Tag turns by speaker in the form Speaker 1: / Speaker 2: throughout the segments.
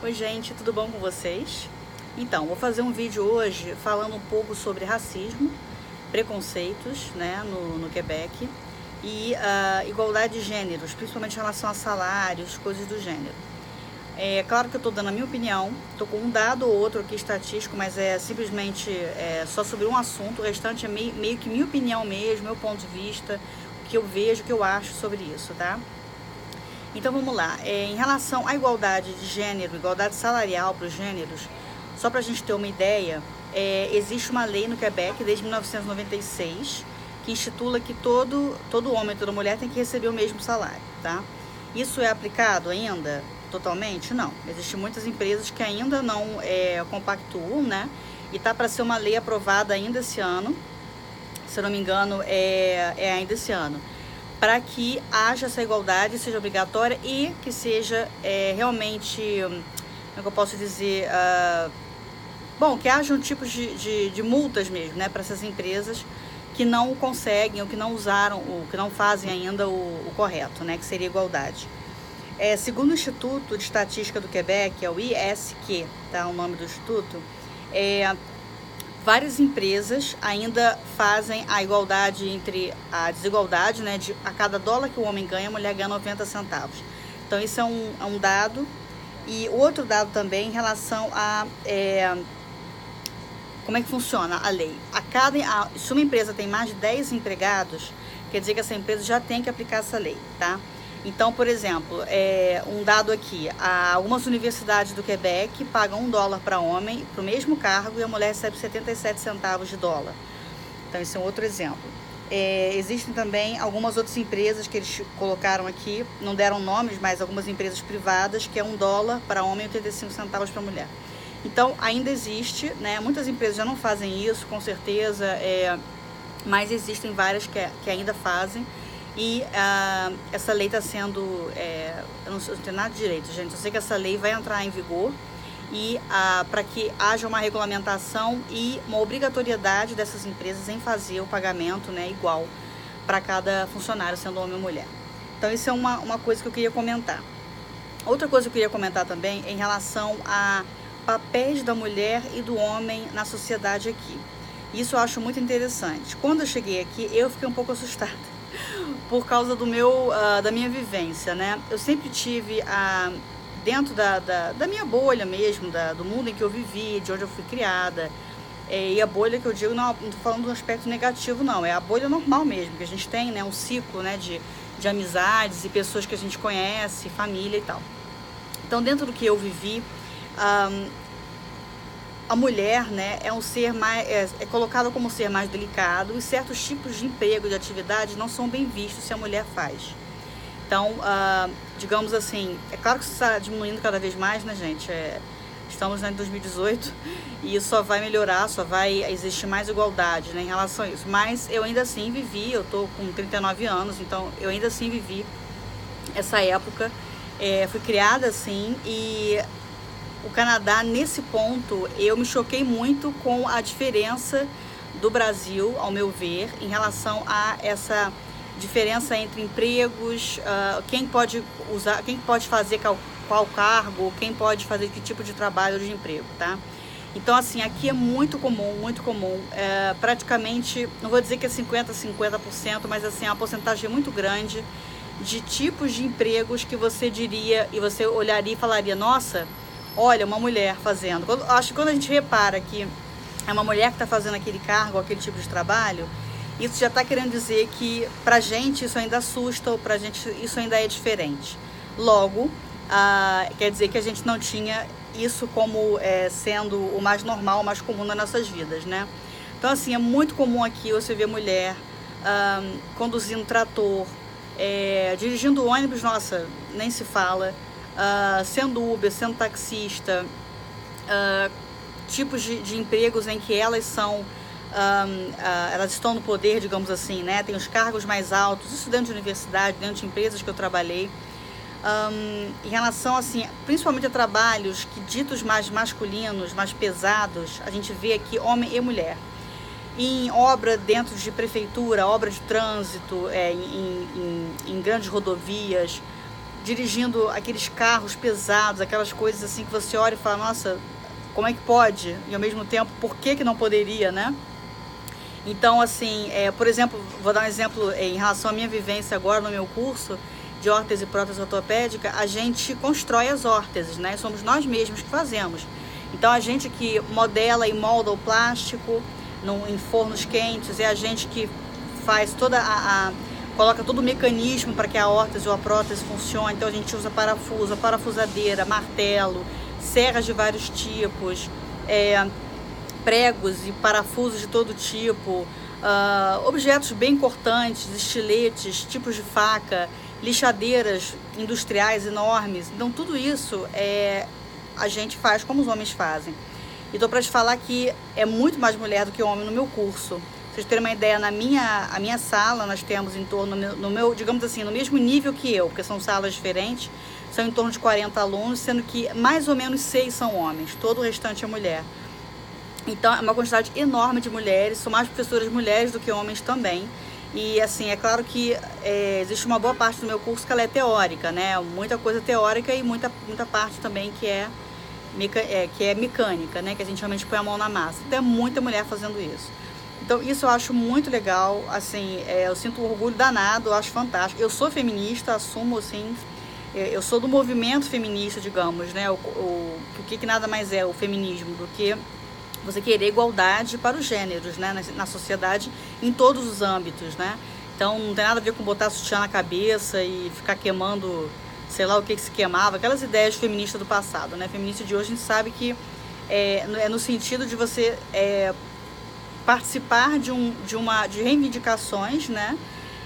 Speaker 1: Oi gente, tudo bom com vocês? Então, vou fazer um vídeo hoje falando um pouco sobre racismo, preconceitos, né, no Quebec e igualdade de gêneros, principalmente em relação a salários, coisas do gênero. É claro que eu estou dando a minha opinião, estou com um dado ou outro aqui estatístico, mas é simplesmente só sobre um assunto, o restante é meio que minha opinião mesmo, meu ponto de vista, o que eu vejo, o que eu acho sobre isso, tá? Então vamos lá, em relação à igualdade de gênero, igualdade salarial para os gêneros, só para a gente ter uma ideia, existe uma lei no Quebec desde 1996 que institula que todo homem e toda mulher tem que receber o mesmo salário, tá? Isso é aplicado ainda totalmente? Não. Existem muitas empresas que ainda não compactuam, né? E tá para ser uma lei aprovada ainda esse ano, se eu não me engano, é ainda esse ano, para que haja essa igualdade, seja obrigatória e que seja realmente, como é que eu posso dizer, bom, que haja um tipo de multas mesmo, né, para essas empresas que não conseguem, ou que não usaram, ou que não fazem ainda o correto, né, que seria igualdade. Segundo o Instituto de Estatística do Quebec, é o ISQ, tá, o nome do instituto, várias empresas ainda fazem a igualdade entre a desigualdade, né? A cada dólar que o homem ganha, a mulher ganha 90 centavos. Então, isso é um dado. E outro dado também em relação a como é que funciona a lei. Se uma empresa tem mais de 10 empregados, quer dizer que essa empresa já tem que aplicar essa lei, tá? Então, por exemplo, um dado aqui, algumas universidades do Quebec pagam $1 para homem para o mesmo cargo e a mulher recebe 77 centavos de dólar. Então, esse é um outro exemplo. Existem também algumas outras empresas que eles colocaram aqui, não deram nomes, mas algumas empresas privadas, que é $1 para homem e 85 centavos para mulher. Então, ainda existe, né? Muitas empresas já não fazem isso, com certeza, mas existem várias que ainda fazem. E essa lei está sendo, eu não tenho nada de direito, gente, eu sei que essa lei vai entrar em vigor e para que haja uma regulamentação e uma obrigatoriedade dessas empresas em fazer o pagamento, né, igual para cada funcionário, sendo homem ou mulher. Então isso é uma coisa que eu queria comentar. Outra coisa que eu queria comentar também é em relação a papéis da mulher e do homem na sociedade aqui. Isso eu acho muito interessante. Quando eu cheguei aqui, eu fiquei um pouco assustada por causa da minha vivência, né? Eu sempre tive dentro da minha bolha mesmo, do mundo em que eu vivi, de onde eu fui criada, e a bolha que eu digo, não tô falando de um aspecto negativo, não, é a bolha normal mesmo, que a gente tem, né, um ciclo, né, de amizades e pessoas que a gente conhece, família e tal. Então, dentro do que eu vivi, a mulher, né, é um ser mais, é colocada como um ser mais delicado e certos tipos de emprego, de atividade não são bem vistos se a mulher faz. Então, digamos assim, é claro que isso está diminuindo cada vez mais, né, gente? Estamos em 2018 e isso só vai melhorar, só vai existir mais igualdade, né, em relação a isso. Mas eu ainda assim vivi, eu tô com 39 anos, então eu ainda assim vivi essa época, fui criada assim e o Canadá, nesse ponto, eu me choquei muito com a diferença do Brasil, ao meu ver, em relação a essa diferença entre empregos, quem pode fazer qual cargo, quem pode fazer que tipo de trabalho de emprego, tá? Então, assim, aqui é muito comum, praticamente, não vou dizer que é 50%, mas assim, é uma porcentagem muito grande de tipos de empregos que você diria, e você olharia e falaria, nossa, olha, uma mulher fazendo. Acho que quando a gente repara que é uma mulher que está fazendo aquele cargo, aquele tipo de trabalho, isso já está querendo dizer que pra gente isso ainda assusta, ou pra gente isso ainda é diferente. Logo, quer dizer que a gente não tinha isso como sendo o mais normal, o mais comum nas nossas vidas, né? Então, assim, é muito comum aqui você ver mulher conduzindo trator, dirigindo ônibus, nossa, nem se fala, sendo Uber, sendo taxista, tipos de empregos em que elas estão no poder, digamos assim, né? Tem os cargos mais altos, isso dentro de universidade, dentro de empresas que eu trabalhei. Em relação, assim, principalmente a trabalhos que ditos mais masculinos, mais pesados, a gente vê aqui homem e mulher. Em obra dentro de prefeitura, obra de trânsito, em grandes rodovias, dirigindo aqueles carros pesados, aquelas coisas assim que você olha e fala, nossa, como é que pode? E ao mesmo tempo, por que não poderia, né? Então, assim, por exemplo, vou dar um exemplo em relação à minha vivência agora no meu curso de órtese e prótese ortopédica. A gente constrói as órteses, né? Somos nós mesmos que fazemos. Então, a gente que modela e molda o plástico em fornos quentes, é a gente que faz coloca todo o mecanismo para que a órtese ou a prótese funcione. Então, a gente usa parafuso, parafusadeira, martelo, serras de vários tipos, pregos e parafusos de todo tipo, objetos bem cortantes, estiletes, tipos de faca, lixadeiras industriais enormes. Então, tudo isso a gente faz como os homens fazem. E estou para te falar que é muito mais mulher do que homem no meu curso. Pra vocês terem uma ideia, a minha sala, nós temos em torno, no meu, digamos assim, no mesmo nível que eu, porque são salas diferentes, são em torno de 40 alunos, sendo que mais ou menos 6 são homens, todo o restante é mulher. Então, é uma quantidade enorme de mulheres, são mais professoras mulheres do que homens também. E, assim, é claro que existe uma boa parte do meu curso que ela é teórica, né? Muita coisa teórica e muita parte também que é mecânica, né? Que a gente realmente põe a mão na massa. Então, é muita mulher fazendo isso. Então, isso eu acho muito legal, assim, eu sinto um orgulho danado, eu acho fantástico. Eu sou feminista, assumo, assim, eu sou do movimento feminista, digamos, né? O que nada mais é o feminismo do que você querer igualdade para os gêneros, né, na sociedade, em todos os âmbitos, né? Então, não tem nada a ver com botar sutiã na cabeça e ficar queimando, sei lá o que se queimava, aquelas ideias feministas do passado, né? Feminista de hoje, a gente sabe que é no sentido de você participar de reivindicações, né,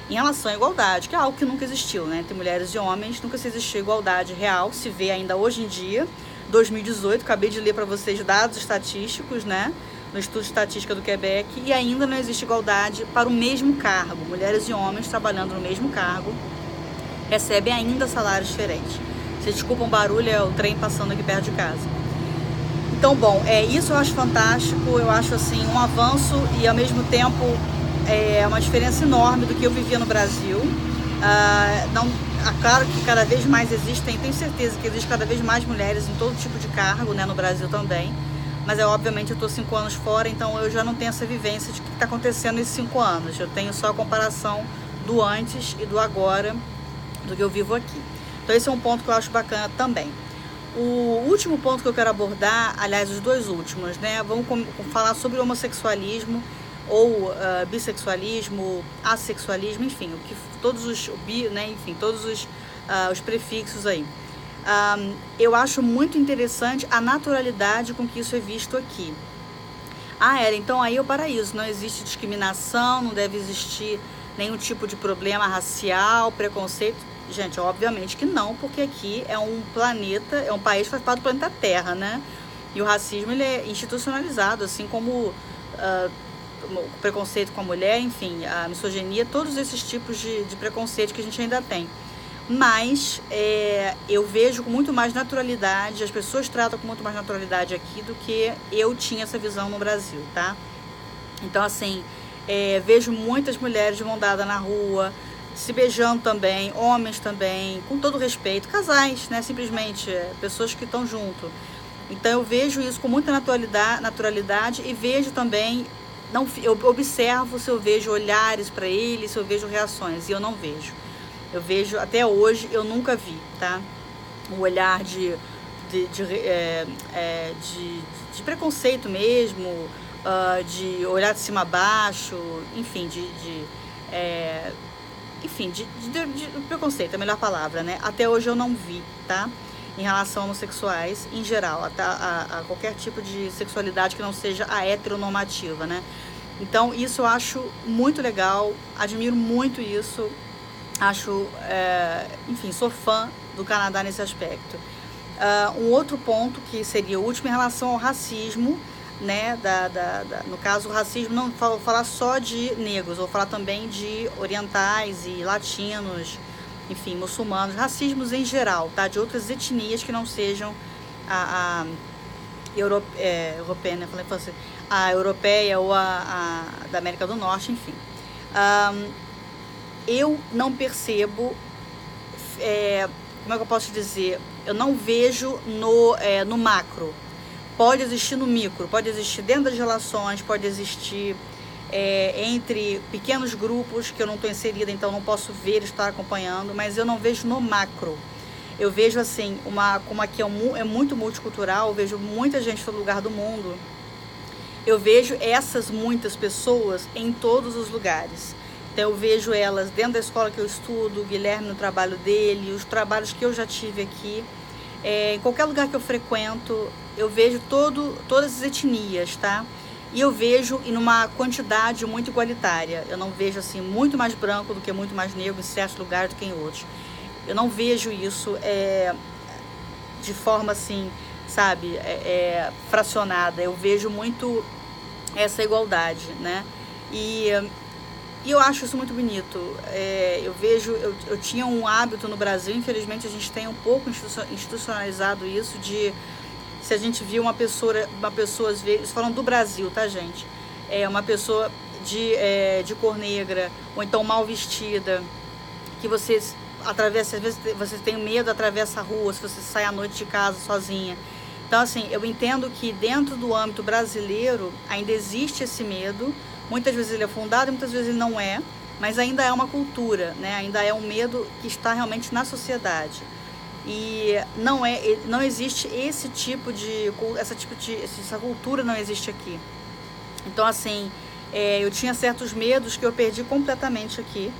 Speaker 1: em relação à igualdade, que é algo que nunca existiu, né? Entre mulheres e homens, nunca se existiu igualdade real, se vê ainda hoje em dia. 2018, acabei de ler para vocês dados estatísticos, né, no Instituto de Estatística do Quebec, e ainda não existe igualdade para o mesmo cargo. Mulheres e homens trabalhando no mesmo cargo recebem ainda salários diferentes. Vocês desculpam o barulho, é o trem passando aqui perto de casa. Então, bom, isso eu acho fantástico, eu acho assim um avanço e ao mesmo tempo uma diferença enorme do que eu vivia no Brasil. Claro que cada vez mais tenho certeza que existe cada vez mais mulheres em todo tipo de cargo, né, no Brasil também, mas obviamente eu estou 5 anos fora, então eu já não tenho essa vivência de o que está acontecendo nesses 5 anos, eu tenho só a comparação do antes e do agora, do que eu vivo aqui. Então esse é um ponto que eu acho bacana também. O último ponto que eu quero abordar, aliás, os 2 últimos, né, vamos falar sobre o homossexualismo, ou bissexualismo, assexualismo, enfim, todos os prefixos aí. Eu acho muito interessante a naturalidade com que isso é visto aqui. Então aí é o paraíso, não existe discriminação, não deve existir nenhum tipo de problema racial, preconceito. Gente, obviamente que não, porque aqui é um planeta, é um país que faz parte do planeta Terra, né? E o racismo, ele é institucionalizado, assim como o preconceito com a mulher, enfim, a misoginia, todos esses tipos de preconceito que a gente ainda tem. Mas eu vejo com muito mais naturalidade, as pessoas tratam com muito mais naturalidade aqui do que eu tinha essa visão no Brasil, tá? Então, assim, vejo muitas mulheres de mão dada na rua, se beijando também, homens também, com todo respeito, casais, né? Simplesmente, pessoas que estão junto. Então, eu vejo isso com muita naturalidade e vejo também, eu observo se eu vejo olhares para eles, se eu vejo reações, e eu não vejo. Eu vejo, até hoje, eu nunca vi, tá? Um olhar de preconceito mesmo, de olhar de cima a baixo, enfim, de preconceito, é a melhor palavra, né? Até hoje eu não vi, tá? Em relação a homossexuais, em geral, a qualquer tipo de sexualidade que não seja a heteronormativa, né? Então, isso eu acho muito legal, admiro muito isso, acho, enfim, sou fã do Canadá nesse aspecto. Um outro ponto que seria o último em relação ao racismo, né, no caso o racismo, não vou falar só de negros, vou falar também de orientais e latinos, enfim, muçulmanos, racismos em geral, tá, de outras etnias que não sejam a europeia, né, a europeia ou a da América do Norte, enfim. Eu não percebo como é que eu posso dizer? Eu não vejo no macro. Pode existir no micro, pode existir dentro das relações, pode existir entre pequenos grupos que eu não estou inserida, então não posso ver, estar acompanhando, mas eu não vejo no macro. Eu vejo assim, como aqui é muito multicultural, eu vejo muita gente de todo lugar do mundo, eu vejo essas muitas pessoas em todos os lugares. Então eu vejo elas dentro da escola que eu estudo, o Guilherme no trabalho dele, os trabalhos que eu já tive aqui. Em qualquer lugar que eu frequento, eu vejo todas as etnias, tá? E eu vejo em uma quantidade muito igualitária. Eu não vejo assim muito mais branco do que muito mais negro em certos lugares do que em outros. Eu não vejo isso de forma assim, sabe, fracionada. Eu vejo muito essa igualdade, né? E eu acho isso muito bonito. Eu tinha um hábito no Brasil, infelizmente a gente tem um pouco institucionalizado isso, de se a gente viu uma pessoa às vezes, falando do Brasil, tá, gente? Uma pessoa de cor negra, ou então mal vestida, que você atravessa, às vezes você tem medo, atravessa a rua, se você sai à noite de casa sozinha. Então, assim, eu entendo que dentro do âmbito brasileiro ainda existe esse medo. Muitas vezes ele é fundado e muitas vezes ele não é, mas ainda é uma cultura, né? Ainda é um medo que está realmente na sociedade. E não existe essa cultura não existe aqui. Então, assim, eu tinha certos medos que eu perdi completamente aqui,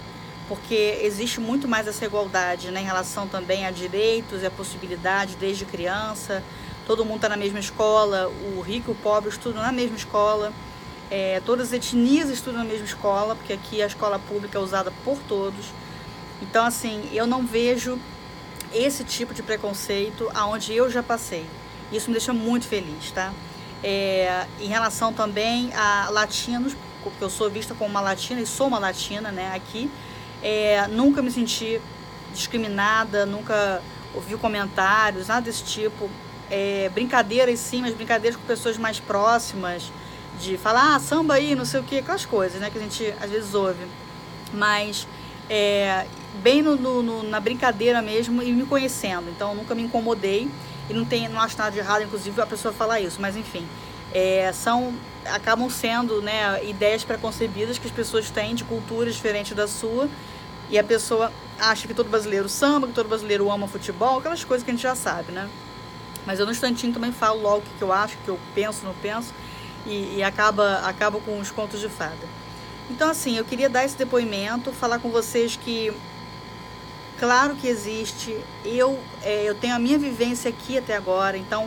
Speaker 1: porque existe muito mais essa igualdade, né, em relação também a direitos e a possibilidade desde criança. Todo mundo está na mesma escola, o rico e o pobre estudam na mesma escola. Todas as etnias estudam na mesma escola, porque aqui a escola pública é usada por todos. Então, assim, eu não vejo esse tipo de preconceito aonde eu já passei. Isso me deixa muito feliz, tá? Em relação também a latinos, porque eu sou vista como uma latina e sou uma latina, né, aqui. Nunca me senti discriminada, nunca ouvi comentários, nada desse tipo. Brincadeiras sim, mas brincadeiras com pessoas mais próximas, de falar, samba aí, não sei o que, aquelas coisas, né, que a gente às vezes ouve, mas bem na brincadeira mesmo e me conhecendo, então nunca me incomodei e não acho nada de errado, inclusive, a pessoa falar isso, mas enfim, acabam sendo, né, ideias preconcebidas que as pessoas têm de culturas diferentes da sua, e a pessoa acha que todo brasileiro samba, que todo brasileiro ama futebol, aquelas coisas que a gente já sabe, né, mas eu no instantinho também falo logo o que eu acho, o que eu penso, não penso, e acaba com os contos de fada. Então, assim, eu queria dar esse depoimento, falar com vocês que, claro que existe, eu tenho a minha vivência aqui até agora, então,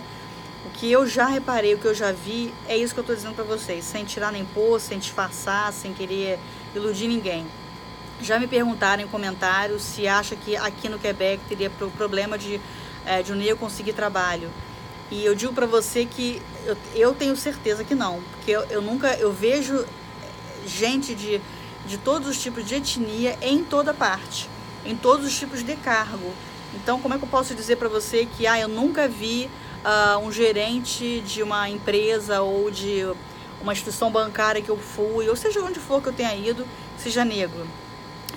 Speaker 1: o que eu já reparei, o que eu já vi, é isso que eu estou dizendo para vocês, sem tirar nem pôr, sem disfarçar, sem querer iludir ninguém. Já me perguntaram em comentários se acha que aqui no Quebec teria problema de um negro conseguir trabalho. E eu digo para você que eu tenho certeza que não, porque eu vejo gente de todos os tipos de etnia em toda parte, em todos os tipos de cargo. Então, como é que eu posso dizer para você que eu nunca vi um gerente de uma empresa ou de uma instituição bancária que eu fui, ou seja, onde for que eu tenha ido, seja negro.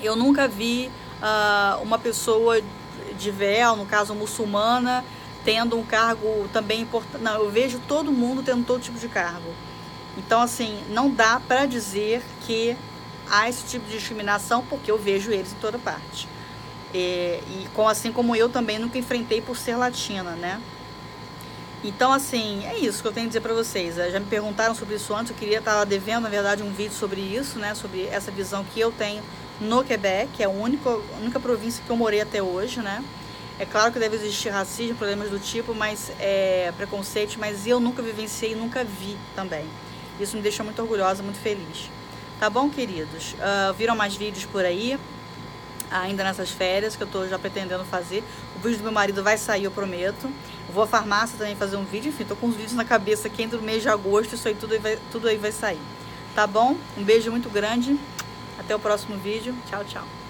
Speaker 1: Eu nunca vi uma pessoa de véu, no caso muçulmana, tendo um cargo também importante. Não, eu vejo todo mundo tendo todo tipo de cargo. Então, assim, não dá para dizer que há esse tipo de discriminação, porque eu vejo eles em toda parte. Assim como eu também nunca enfrentei por ser latina, né? Então, assim, é isso que eu tenho a dizer para vocês. Já me perguntaram sobre isso antes, eu queria estar devendo, na verdade, um vídeo sobre isso, né? Sobre essa visão que eu tenho no Quebec, que é a única província que eu morei até hoje, né? É claro que deve existir racismo, problemas do tipo, mas preconceito, mas eu nunca vivenciei e nunca vi também. Isso me deixa muito orgulhosa, muito feliz. Tá bom, queridos? Viram mais vídeos por aí, ainda nessas férias, que eu tô já pretendendo fazer. O vídeo do meu marido vai sair, eu prometo. Eu vou à farmácia também fazer um vídeo, enfim, tô com os vídeos na cabeça aqui entre o mês de agosto, isso aí tudo aí vai sair. Tá bom? Um beijo muito grande, até o próximo vídeo. Tchau, tchau.